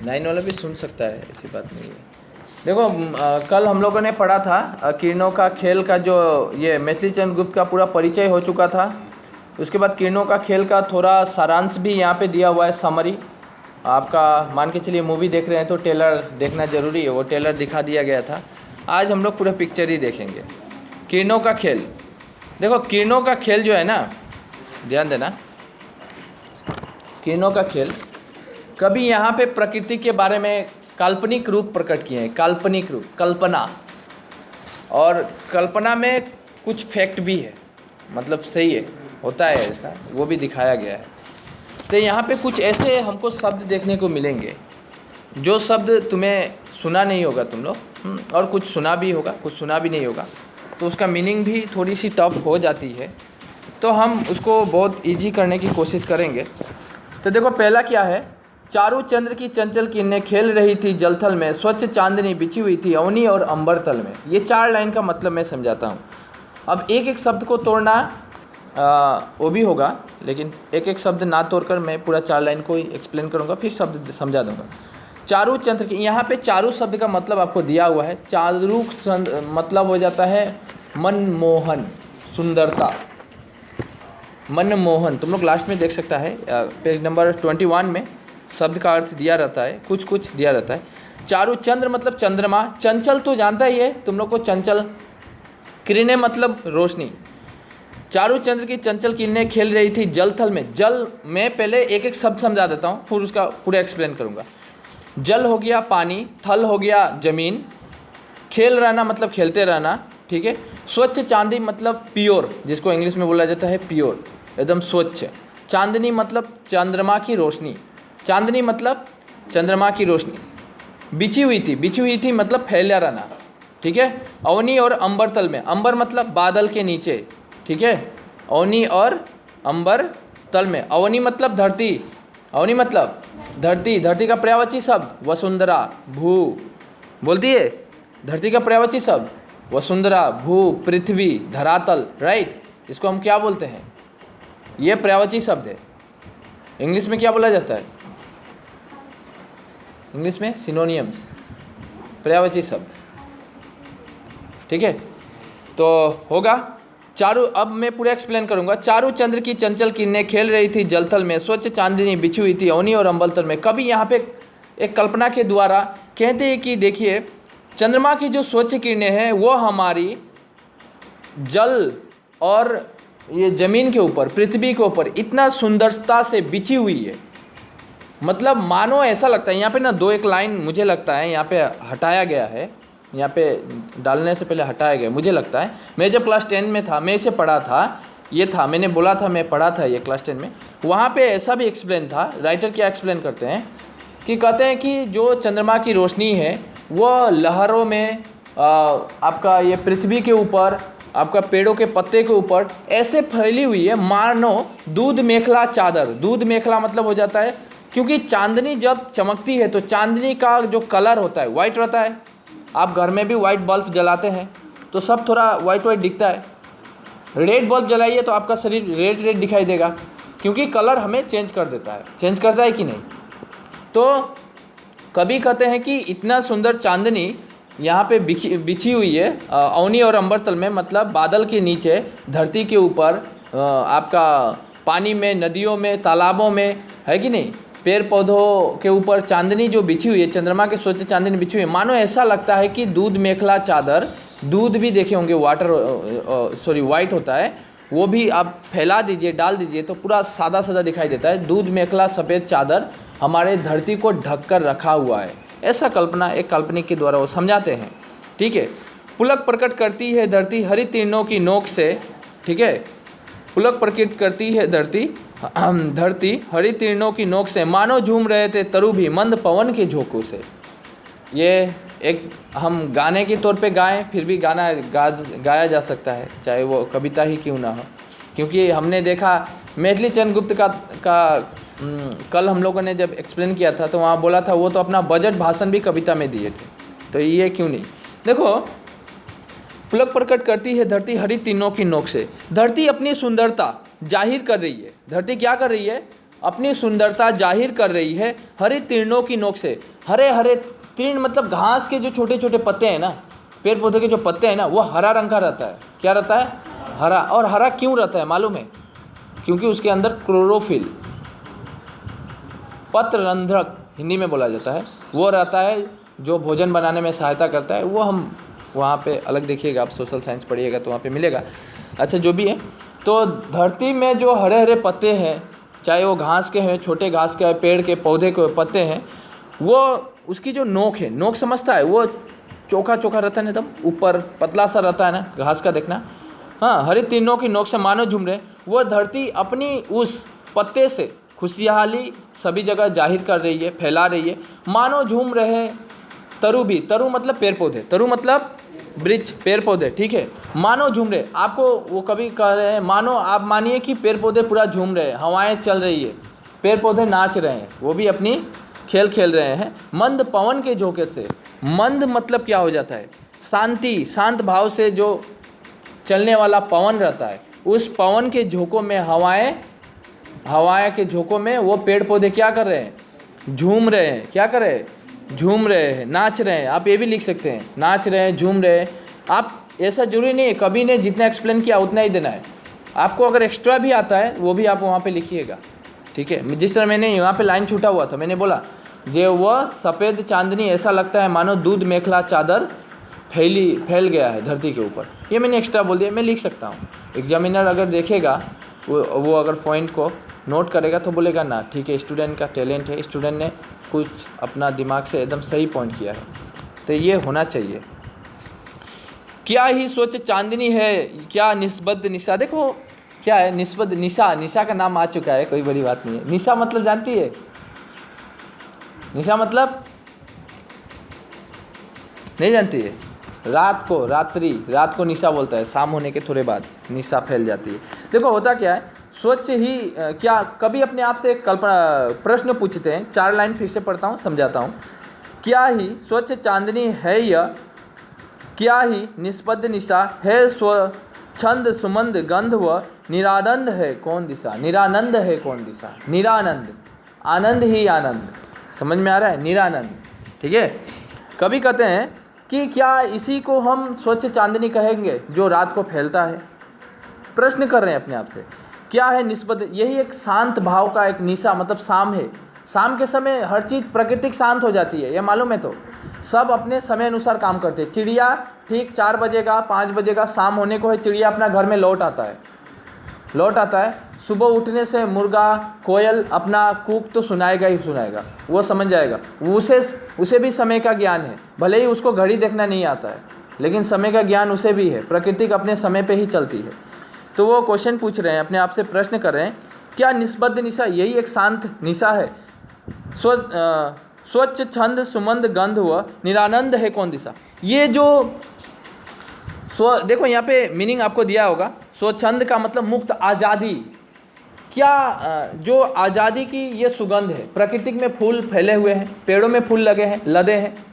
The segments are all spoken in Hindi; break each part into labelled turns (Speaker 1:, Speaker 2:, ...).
Speaker 1: 9 वाला भी सुन सकता है, ऐसी बात नहीं है। देखो कल हम लोगों ने पढ़ा था किरणों का खेल का, जो ये मैथिली चंद्र गुप्त का पूरा परिचय हो चुका था। उसके बाद किरणों का खेल का थोड़ा सारांश भी यहाँ पे दिया हुआ है, समरी। आपका मान के चलिए मूवी देख रहे हैं तो ट्रेलर देखना ज़रूरी है, वो ट्रेलर दिखा दिया गया था। आज हम लोग पूरा पिक्चर ही देखेंगे। किरणों का खेल, देखो किरणों का खेल जो है ना, ध्यान देना, किरणों का खेल कभी यहाँ पे प्रकृति के बारे में काल्पनिक रूप प्रकट किए हैं, काल्पनिक रूप, कल्पना, और कल्पना में कुछ फैक्ट भी है, मतलब सही है, होता है ऐसा, वो भी दिखाया गया है। तो यहाँ पे कुछ ऐसे हमको शब्द देखने को मिलेंगे जो शब्द तुम्हें सुना नहीं होगा तुम लोग, और कुछ सुना भी होगा, कुछ सुना भी नहीं होगा, तो उसका मीनिंग भी थोड़ी सी टफ हो जाती है। तो हम उसको बहुत इजी करने की कोशिश करेंगे। तो देखो पहला क्या है, चारू चंद्र की चंचल किरणें खेल रही थी जलथल में, स्वच्छ चांदनी बिछी हुई थी अवनी और अंबर तल में। ये 4 लाइन का मतलब मैं समझाता हूँ। अब एक एक शब्द को तोड़ना वो भी होगा, लेकिन एक एक शब्द ना तोड़कर मैं पूरा 4 लाइन को ही एक्सप्लेन करूँगा, फिर शब्द समझा दूँगा। चारू चंद्र की, यहाँ पे चारू शब्द का मतलब आपको दिया हुआ है। चारू मतलब हो जाता है मनमोहन, सुंदरता, मनमोहन। तुम लोग लास्ट में देख सकता है, पेज नंबर 21 में शब्द का अर्थ दिया रहता है, कुछ कुछ दिया रहता है। चारू चंद्र मतलब चंद्रमा, चंचल तो जानता ही है तुम लोग को, चंचल। किरणें मतलब रोशनी। चारू चंद्र की चंचल किरणें खेल रही थी जल थल में। जल में पहले एक एक शब्द समझा देता हूँ, फिर उसका पूरा एक्सप्लेन करूँगा। जल हो गया पानी, थल हो गया जमीन, खेल रहना मतलब खेलते रहना, ठीक है। स्वच्छ चांदी मतलब प्योर, जिसको इंग्लिश में बोला जाता है प्योर, एकदम स्वच्छ। चांदनी मतलब चंद्रमा की रोशनी, चांदनी मतलब चंद्रमा की रोशनी। बिछी हुई थी, बिछी हुई थी मतलब फैला रहना, ठीक है। अवनी और अंबर तल में, अंबर मतलब बादल के नीचे, ठीक है। अवनी और अंबर तल में, अवनी मतलब धरती, अवनी मतलब धरती, धरती का पर्यायवाची शब्द वसुंधरा, भू, बोलती है धरती का पर्यायवाची शब्द वसुंधरा, भू, पृथ्वी, धरातल, राइट। इसको हम क्या बोलते हैं, ये पर्यायवाची शब्द है। इंग्लिश में क्या बोला जाता है, इंग्लिश में सिनोनियम्स, पर्यायवाची शब्द, ठीक है। तो होगा चारू, अब मैं पूरा एक्सप्लेन करूंगा। चारू चंद्र की चंचल किरणें खेल रही थी जलथल में, स्वच्छ चांदनी बिछी हुई थी अवनी और अंबल तल में। कभी यहाँ पे एक कल्पना के द्वारा कहते हैं कि देखिए चंद्रमा की जो स्वच्छ किरणें हैं वो हमारी जल और ये ज़मीन के ऊपर, पृथ्वी के ऊपर इतना सुंदरता से बिछी हुई है, मतलब मानो ऐसा लगता है। यहाँ पे ना 2-1 लाइन मुझे लगता है यहाँ पे हटाया गया है, यहाँ पे डालने से पहले हटाया गया मुझे लगता है। मैं जब क्लास 10 में था, मैं इसे पढ़ा था, ये था, मैंने बोला था मैं पढ़ा था ये क्लास 10 में। वहाँ पे ऐसा भी एक्सप्लेन था, राइटर क्या एक्सप्लेन करते हैं कि कहते हैं कि जो चंद्रमा की रोशनी है वो लहरों में आपका ये पृथ्वी के ऊपर, आपका पेड़ों के पत्ते के ऊपर ऐसे फैली हुई है मानो दूध मेखला चादर। दूध मेखला मतलब हो जाता है, क्योंकि चांदनी जब चमकती है तो चांदनी का जो कलर होता है वाइट रहता है। आप घर में भी वाइट बल्ब जलाते हैं तो सब थोड़ा वाइट वाइट दिखता है। रेड बल्ब जलाइए तो आपका शरीर रेड रेड दिखाई देगा, क्योंकि कलर हमें चेंज कर देता है, चेंज करता है कि नहीं। तो कभी कहते हैं कि इतना सुंदर चांदनी यहाँ पे बिछी हुई है अवनी और अंबर तल में, मतलब बादल के नीचे, धरती के ऊपर, आपका पानी में, नदियों में, तालाबों में, है कि नहीं, पेड़ पौधों के ऊपर चांदनी जो बिछी हुई है, चंद्रमा के स्वच्छ चांदनी बिछी हुई है, मानो ऐसा लगता है कि दूध मेखला चादर, दूध भी देखे होंगे वाइट होता है, वो भी आप फैला दीजिए, डाल दीजिए तो पूरा सादा सादा दिखाई देता है। दूध मेखला सफ़ेद चादर हमारे धरती को ढक कर रखा हुआ है, ऐसा कल्पना एक काल्पनिक के द्वारा वो समझाते हैं, ठीक है। पुलक प्रकट करती है धरती हरी तीर्णों की नोक से, ठीक है। पुलक प्रकट करती है धरती हरी तीर्णों की नोक से, मानो झूम रहे थे तरु भी मंद पवन के झोंकों से। ये एक हम गाने के तौर पे गाएं, फिर भी गाना गाया जा सकता है, चाहे वो कविता ही क्यों ना हो, क्योंकि हमने देखा मैथिली चंद्र गुप्त का कल हम लोगों ने जब एक्सप्लेन किया था तो वहाँ बोला था वो तो अपना बजट भाषण भी कविता में दिए थे, तो ये क्यों नहीं। देखो पुलक प्रकट करती है धरती हरी तीनों की नोक से। धरती अपनी सुंदरता जाहिर कर रही है। धरती क्या कर रही है, अपनी सुंदरता जाहिर कर रही है हरे तीर्णों की नोक से। हरे हरे तीर्ण मतलब घास के जो छोटे छोटे पत्ते हैं ना, पेड़ पौधे के जो पत्ते हैं ना, वो हरा रंग का रहता है। क्या रहता है? हरा। और हरा क्यों रहता है मालूम है? क्योंकि उसके अंदर क्लोरोफिल, पत्ररंध्रक हिंदी में बोला जाता है, वो रहता है जो भोजन बनाने में सहायता करता है। वो हम वहाँ पे अलग देखिएगा, आप सोशल साइंस पढ़िएगा तो वहाँ पे मिलेगा। अच्छा, जो भी है, तो धरती में जो हरे हरे पत्ते हैं, चाहे वो घास के हैं, छोटे घास के, पेड़ के, पौधे के पत्ते हैं, वो उसकी जो नोक है, नोक समझता है, वो चोखा चोखा रहता है ना, तब ऊपर पतला सा रहता है ना घास का, देखना। हाँ, हरी तीनों की नोक से मानो झूम रहे, वो धरती अपनी उस पत्ते से खुशहाली सभी जगह जाहिर कर रही है, फैला रही है। मानो झूम रहे तरु भी, तरु मतलब पेड़ पौधे, तरु मतलब वृक्ष, पेड़ पौधे, ठीक है। मानो झूम रहे, आपको वो कभी कह रहे हैं, मानो आप मानिए कि पेड़ पौधे पूरा झूम रहे हैं, हवाएं चल रही है, पेड़ पौधे नाच रहे हैं, वो भी अपनी खेल खेल रहे हैं मंद पवन के झोंके से। मंद मतलब क्या हो जाता है? शांति, शांत भाव से जो चलने वाला पवन रहता है, उस पवन के झोंकों में हवाएं के झोंकों में वो पेड़ पौधे क्या कर रहे हैं? झूम रहे हैं। क्या कर रहे हैं? झूम रहे हैं, नाच रहे हैं। आप ये भी लिख सकते हैं, नाच रहे हैं, झूम रहे हैं। आप ऐसा जरूरी नहीं है कभी ने जितना एक्सप्लेन किया उतना ही देना है, आपको अगर एक्स्ट्रा भी आता है वो भी आप वहाँ पे लिखिएगा, ठीक है। जिस तरह मैंने यहाँ पे लाइन छूटा हुआ था, मैंने बोला जे वह सफ़ेद चांदनी ऐसा लगता है मानो दूध मेखला चादर फैल गया है धरती के ऊपर। ये मैंने एक्स्ट्रा बोल दिया, मैं लिख सकता हूँ। एग्जामिनर अगर देखेगा, वो अगर पॉइंट को नोट करेगा तो बोलेगा ना ठीक है, स्टूडेंट का टैलेंट है, स्टूडेंट ने कुछ अपना दिमाग से एकदम सही पॉइंट किया है। तो ये होना चाहिए। क्या ही स्वच्छ चांदनी है, क्या निस्बद्ध निशा। देखो क्या है निस्बद्ध निशा, निशा का नाम आ चुका है, कोई बड़ी बात नहीं है। निशा मतलब जानती है? निशा मतलब नहीं जानती है? रात को, रात को निशा बोलता है, शाम होने के थोड़े बाद निशा फैल जाती है। देखो होता क्या है, स्वच्छ ही क्या, कभी अपने आप से कल्पना प्रश्न पूछते हैं। 4 लाइन फिर से पढ़ता हूँ, समझाता हूँ। क्या ही स्वच्छ चांदनी है यह, क्या ही निष्पद्ध निशा है, स्वच्छंद सुमंद गंध व निरानंद है कौन दिशा। निरानंद है कौन दिशा? निरानंद, आनंद ही आनंद, समझ में आ रहा है? निरानंद, ठीक है। कभी कहते हैं कि क्या इसी को हम स्वच्छ चांदनी कहेंगे जो रात को फैलता है? प्रश्न कर रहे हैं अपने आप से। क्या है निस्बत? यही एक शांत भाव का एक निशा, मतलब शाम है। शाम के समय हर चीज़ प्राकृतिक शांत हो जाती है, ये मालूम है? तो सब अपने समय अनुसार काम करते हैं। चिड़िया ठीक 4 बजे का, 5 बजे का, शाम होने को है, चिड़िया अपना घर में लौट आता है। सुबह उठने से मुर्गा, कोयल अपना कूक तो सुनाएगा ही सुनाएगा, वो समझ जाएगा। उसे भी समय का ज्ञान है, भले ही उसको घड़ी देखना नहीं आता है, लेकिन समय का ज्ञान उसे भी है। प्रकृति अपने समय पे ही चलती है। तो वो क्वेश्चन पूछ रहे हैं, अपने आप से प्रश्न कर रहे हैं, क्या निस्बद्ध निशा यही एक शांत निशा है? स्वच्छ छंद सुमंद गंध हुआ निरानंद है कौन दिशा। ये जो देखो यहाँ पे मीनिंग आपको दिया होगा। स्वच्छंद का मतलब मुक्त, आज़ादी। क्या जो आज़ादी की ये सुगंध है। प्रकृति में फूल फैले हुए हैं, पेड़ों में फूल लदे हैं।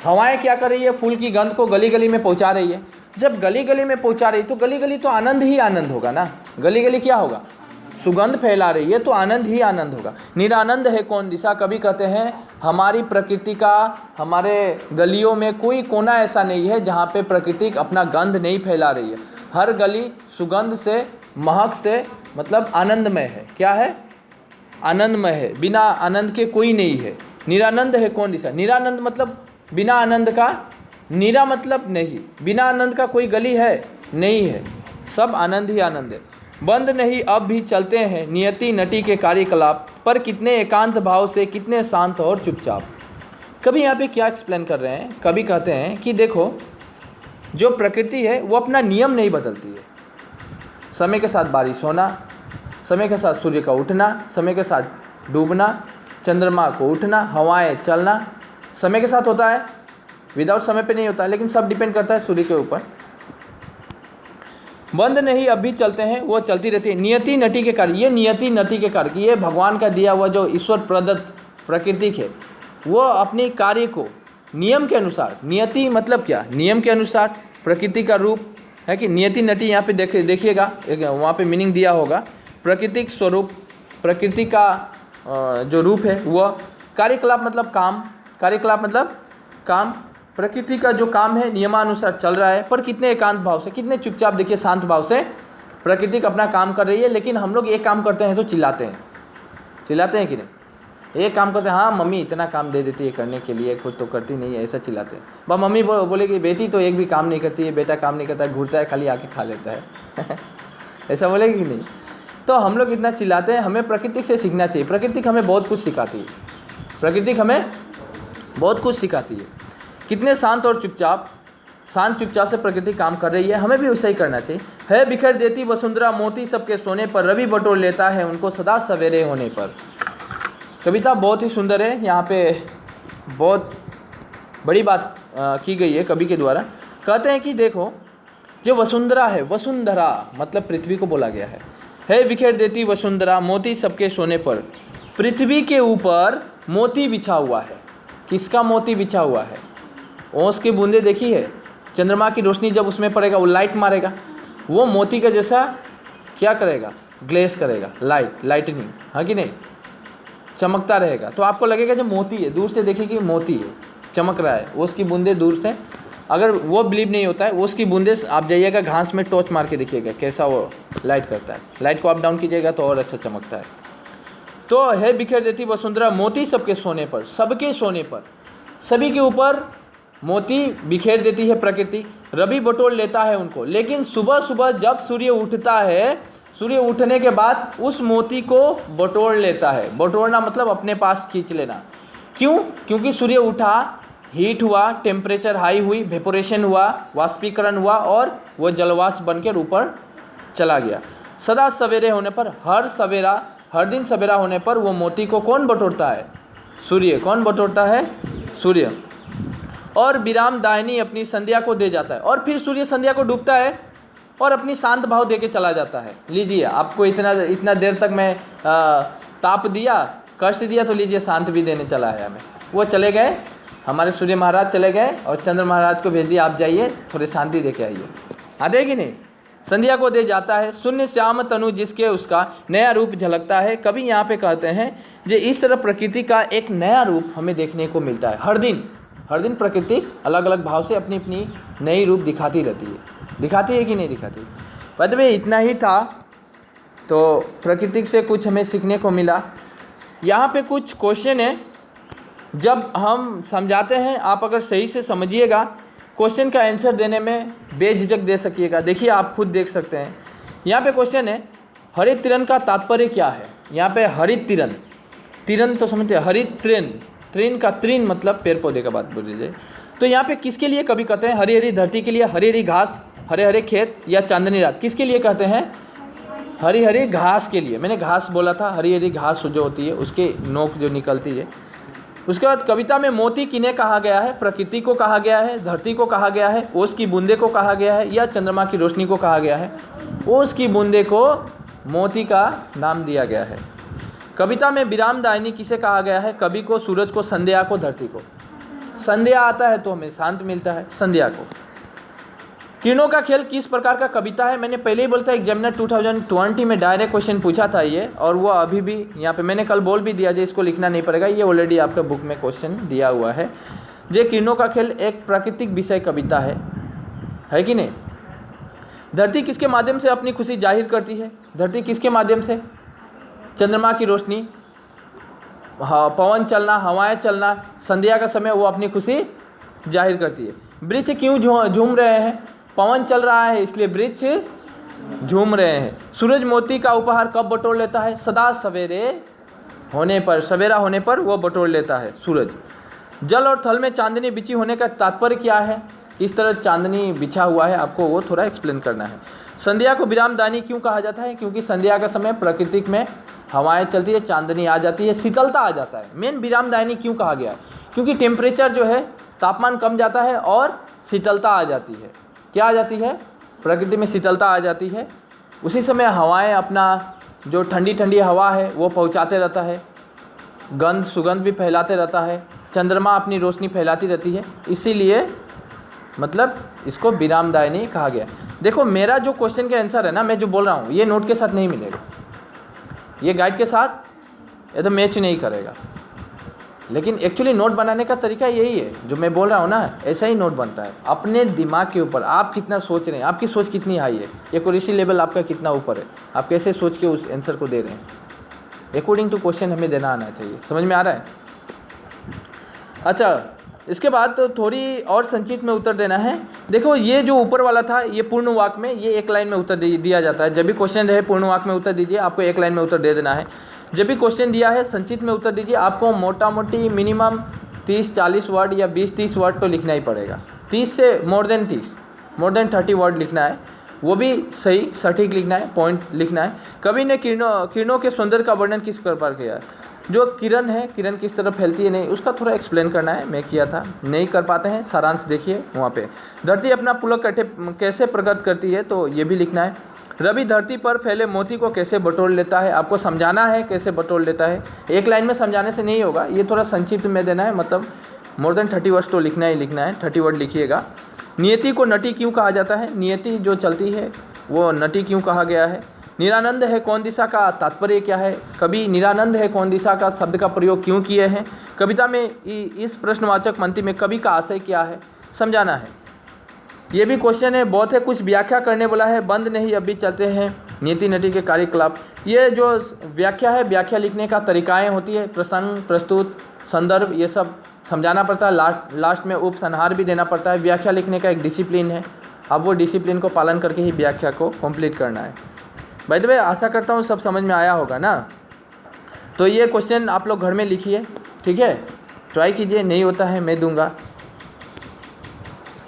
Speaker 1: हवाएं क्या कर रही है? फूल की गंध को गली गली में पहुंचा रही है। जब गली गली में पहुंचा रही तो गली गली तो आनंद ही आनंद होगा ना। गली गली क्या होगा? सुगंध फैला रही है तो आनंद ही आनंद होगा। निरानंद है कौन दिशा। कभी कहते हैं हमारी प्रकृति का, हमारे गलियों में कोई कोना ऐसा नहीं है जहाँ पे प्रकृति अपना गंध नहीं फैला रही है। हर गली सुगंध से, महक से, मतलब आनंदमय है। क्या है? आनंदमय है। बिना आनंद के कोई नहीं है। निरानंद है कौन दिशा। निरानंद मतलब बिना आनंद का, निरा मतलब नहीं, बिना आनंद का कोई गली है? नहीं है, सब आनंद ही आनंद है। बंद नहीं अब भी चलते हैं नियति नटी के कार्यकलाप, पर कितने एकांत भाव से, कितने शांत और चुपचाप। कभी यहाँ पे क्या एक्सप्लेन कर रहे हैं, कभी कहते हैं कि देखो जो प्रकृति है वो अपना नियम नहीं बदलती है। समय के साथ बारिश होना, समय के साथ सूर्य का उठना, समय के साथ डूबना, चंद्रमा को उठना, हवाएं चलना, समय के साथ होता है, विदाउट समय पे नहीं होता है, लेकिन सब डिपेंड करता है सूर्य के ऊपर। बंद नहीं अब भी चलते हैं, वो चलती रहती है। नियति नटी के कार्य, ये नियति नटी के कार्य, ये भगवान का दिया हुआ जो ईश्वर प्रदत्त प्राकृतिक है, वो अपनी कार्य को नियम के अनुसार, नियति मतलब क्या? नियम के अनुसार, प्रकृति का रूप है कि नियति नटी। यहाँ पे देखिएगा, वहाँ पे मीनिंग दिया होगा, प्राकृतिक स्वरूप प्रकृति का जो रूप है वह कार्यकलाप मतलब काम, कार्यकलाप मतलब काम, प्रकृति का जो काम है नियमानुसार चल रहा है, पर कितने एकांत भाव से, कितने चुपचाप, देखिए शांत भाव से प्रकृति अपना काम कर रही है। लेकिन हम लोग एक काम करते हैं तो चिल्लाते हैं, चिल्लाते हैं कि नहीं? एक काम करते हैं, हाँ मम्मी इतना काम दे देती है करने के लिए, खुद तो करती नहीं है, ऐसा चिल्लाते हैं। बा मम्मी बोलेगी बेटी तो एक भी काम नहीं करती है, बेटा काम नहीं करता है, घूरता है, खाली आके खा लेता है ऐसा बोलेगी कि नहीं? तो हम लोग इतना चिल्लाते हैं। हमें प्रकृति से सीखना चाहिए। प्रकृति हमें बहुत कुछ सिखाती है, प्रकृति हमें बहुत कुछ सिखाती है। कितने शांत और चुपचाप, शांत चुपचाप से प्रकृति काम कर रही है, हमें भी वैसा ही करना चाहिए। है बिखर देती वसुंधरा मोती सबके सोने पर, रवि बटोर लेता है उनको सदा सवेरे होने पर। कविता बहुत ही सुंदर है, यहाँ पे बहुत बड़ी बात की गई है कवि के द्वारा। कहते हैं कि देखो जो वसुंधरा है, वसुंधरा मतलब पृथ्वी को बोला गया है बिखेर देती वसुंधरा मोती सबके सोने पर। पृथ्वी के ऊपर मोती बिछा हुआ है। किसका मोती बिछा हुआ है? ओस की बूंदे देखी है, चंद्रमा की रोशनी जब उसमें पड़ेगा वो लाइट मारेगा, वो मोती का जैसा क्या करेगा? ग्लेस करेगा, लाइटनिंग, हाँ कि नहीं? चमकता रहेगा। तो आपको लगेगा जो मोती है, दूर से देखिए मोती है, चमक रहा है, ओस की बूंदे दूर से। अगर वो बिलीव नहीं होता है, ओस की बूंदे आप जाइएगा घास में टॉर्च मार के देखिएगा कैसा वो लाइट करता है। लाइट को अप डाउन कीजिएगा तो और अच्छा चमकता है। तो है बिखेर देती वसुंधरा मोती सबके सोने पर, सबके सोने पर, सभी के ऊपर मोती बिखेर देती है प्रकृति, रवि बटोर लेता है उनको। लेकिन सुबह सुबह जब सूर्य उठता है, सूर्य उठने के बाद उस मोती को बटोर लेता है। बटोरना मतलब अपने पास खींच लेना। क्यों? क्योंकि सूर्य उठा, हीट हुआ, टेम्परेचर हाई हुई, वेपोरेशन हुआ, वाष्पीकरण हुआ और वो जलवाष्प बनकर ऊपर चला गया। सदा सवेरे होने पर, हर सवेरा, हर दिन सवेरा होने पर वो मोती को कौन बटोरता है? सूर्य। कौन बटोरता है? सूर्य। और विराम दायनी अपनी संध्या को दे जाता है, और फिर सूर्य संध्या को डूबता है और अपनी शांत भाव दे के चला जाता है। लीजिए, आपको इतना देर तक मैं ताप दिया, कष्ट दिया, तो लीजिए शांत भी देने चला आया मैं। वो चले गए, हमारे सूर्य महाराज चले गए और चंद्र महाराज को भेज दिया, आप जाइए थोड़ी शांति दे के आइए। आते कि नहीं? संध्या को दे जाता है। शून्य श्याम तनु जिसके उसका नया रूप झलकता है। कभी यहाँ पे कहते हैं जो इस तरह प्रकृति का एक नया रूप हमें देखने को मिलता है। हर दिन प्रकृति अलग अलग भाव से अपनी अपनी नई रूप दिखाती रहती है। दिखाती है कि नहीं दिखाती? बट भाई इतना ही था, तो प्रकृति से कुछ हमें सीखने को मिला। यहाँ पे कुछ क्वेश्चन है, जब हम समझाते हैं आप अगर सही से समझिएगा, क्वेश्चन का आंसर देने में बेझिझक दे सकिएगा। देखिए आप खुद देख सकते हैं। यहाँ पे क्वेश्चन है हरित तिरन का तात्पर्य क्या है? यहाँ पे हरित तिरन, तिरन तो समझते हैं, हरित तृण, तृण का तृण मतलब पेड़ पौधे का बात बोल लीजिए। तो यहाँ पे किसके लिए कभी कहते हैं? हरी हरी धरती के लिए, हरी हरी घास, हरे हरे खेत या चांदनी रात, किसके लिए कहते हैं? हरी हरी घास के लिए। मैंने घास बोला था, हरी हरी घास जो होती है उसके नोक जो निकलती है। उसके बाद कविता में मोती किन्हें कहा गया है? प्रकृति को कहा गया है, धरती को कहा गया है, ओस की बूंदे को कहा गया है या चंद्रमा की रोशनी को कहा गया है? ओस की बूंदे को मोती का नाम दिया गया है। कविता में विराम दायनी किसे कहा गया है? कवि को, सूरज को, संध्या को, धरती को। संध्या आता है तो हमें शांत मिलता है, संध्या को। किरणों का खेल किस प्रकार का कविता है? मैंने पहले ही बोलता है, एग्जामिनर 2020 में डायरेक्ट क्वेश्चन पूछा था ये, और वो अभी भी यहाँ पे मैंने कल बोल भी दिया जो इसको लिखना नहीं पड़ेगा, ये ऑलरेडी आपके बुक में क्वेश्चन दिया हुआ है। ये किरणों का खेल एक प्राकृतिक विषय कविता है कि नहीं? धरती किसके माध्यम से अपनी खुशी जाहिर करती है? धरती किसके माध्यम से? चंद्रमा की रोशनी, पवन चलना, हवाएं चलना, संध्या का समय वो अपनी खुशी जाहिर करती है। वृक्ष क्यों झूम रहे हैं? पवन चल रहा है इसलिए वृक्ष झूम रहे हैं। सूरज मोती का उपहार कब बटोर लेता है? सदा सवेरे होने पर, सवेरा होने पर वो बटोर लेता है सूरज। जल और थल में चांदनी बिछी होने का तात्पर्य क्या है? किस तरह चांदनी बिछा हुआ है, आपको वो थोड़ा एक्सप्लेन करना है। संध्या को विरामदानी क्यों कहा जाता है? क्योंकि संध्या का समय प्राकृतिक में हवाएं चलती है, चांदनी आ जाती है, शीतलता आ जाता है। मेन विरामदायनी क्यों कहा गया? क्योंकि टेम्परेचर जो है, तापमान कम जाता है और शीतलता आ जाती है। क्या आ जाती है? प्रकृति में शीतलता आ जाती है। उसी समय हवाएं अपना जो ठंडी ठंडी हवा है वो पहुंचाते रहता है, गंध सुगंध भी फैलाते रहता है, चंद्रमा अपनी रोशनी फैलाती रहती है, इसीलिए मतलब इसको विरामदायनी कहा गया। देखो मेरा जो क्वेश्चन का आंसर है ना, मैं जो बोल रहा हूँ ये नोट के साथ नहीं मिलेगा, ये गाइड के साथ ये तो मैच नहीं करेगा। लेकिन एक्चुअली नोट बनाने का तरीका यही है जो मैं बोल रहा हूँ ना, ऐसा ही नोट बनता है अपने दिमाग के ऊपर। आप कितना सोच रहे हैं, आपकी सोच कितनी हाई है, एक्यूरेसी लेवल आपका कितना ऊपर है, आप कैसे सोच के उस आंसर को दे रहे हैं, अकॉर्डिंग टू क्वेश्चन हमें देना आना चाहिए। समझ में आ रहा है? अच्छा, इसके बाद तो थोड़ी और संक्षिप्त में उत्तर देना है। देखो ये जो ऊपर वाला था ये पूर्ण वाक्य में, ये एक लाइन में उत्तर दिया जाता है। जब भी क्वेश्चन रहे पूर्ण वाक्य में उत्तर दीजिए, आपको एक लाइन में उत्तर दे देना है। जब भी क्वेश्चन दिया है संक्षिप्त में उत्तर दीजिए, आपको मोटा मोटी मिनिमम 30-40 वर्ड या 20-30 वर्ड तो लिखना ही पड़ेगा। 30 से मोर देन 30 वर्ड लिखना है, वो भी सही सटीक लिखना है, पॉइंट लिखना है। कवि ने किरणों के सौंदर्य का वर्णन किस प्रकार किया है? जो किरण है, किरण किस तरह फैलती है नहीं, उसका थोड़ा एक्सप्लेन करना है। मैं किया था, नहीं कर पाते हैं सारांश देखिए वहाँ पे। धरती अपना पुलक कैसे प्रकट करती है, तो ये भी लिखना है। रवि धरती पर फैले मोती को कैसे बटोर लेता है, आपको समझाना है कैसे बटोर लेता है। एक लाइन में समझाने से नहीं होगा, ये थोड़ा संक्षिप्त में देना है, मतलब मोर देन 30 वर्ड्स तो लिखना ही लिखना है, 30 वर्ड लिखिएगा। नियति को नटी क्यों कहा जाता है? नियति जो चलती है वो नटी क्यों कहा गया है? निरानंद है कौन दिशा का तात्पर्य क्या है? कभी निरानंद है कौन दिशा का शब्द का प्रयोग क्यों किए हैं? कविता में इस प्रश्नवाचक पंक्ति में कवि का आशय क्या है, समझाना है। ये भी क्वेश्चन है, बहुत है, कुछ व्याख्या करने वाला है। बंद नहीं अभी चलते हैं, नीति नटी के कार्यकलाप। ये जो व्याख्या है, व्याख्या लिखने का तरीकाएँ होती है, प्रसंग, प्रस्तुत, संदर्भ, ये सब समझाना पड़ता है। लास्ट में उपसंहार भी देना पड़ता है। व्याख्या लिखने का एक डिसिप्लिन है, अब वो डिसिप्लिन को पालन करके ही व्याख्या को कंप्लीट करना है। बाय द वे, आशा करता हूँ सब समझ में आया होगा ना। तो ये क्वेश्चन आप लोग घर में लिखिए, ठीक है, ट्राई कीजिए, नहीं होता है मैं दूंगा।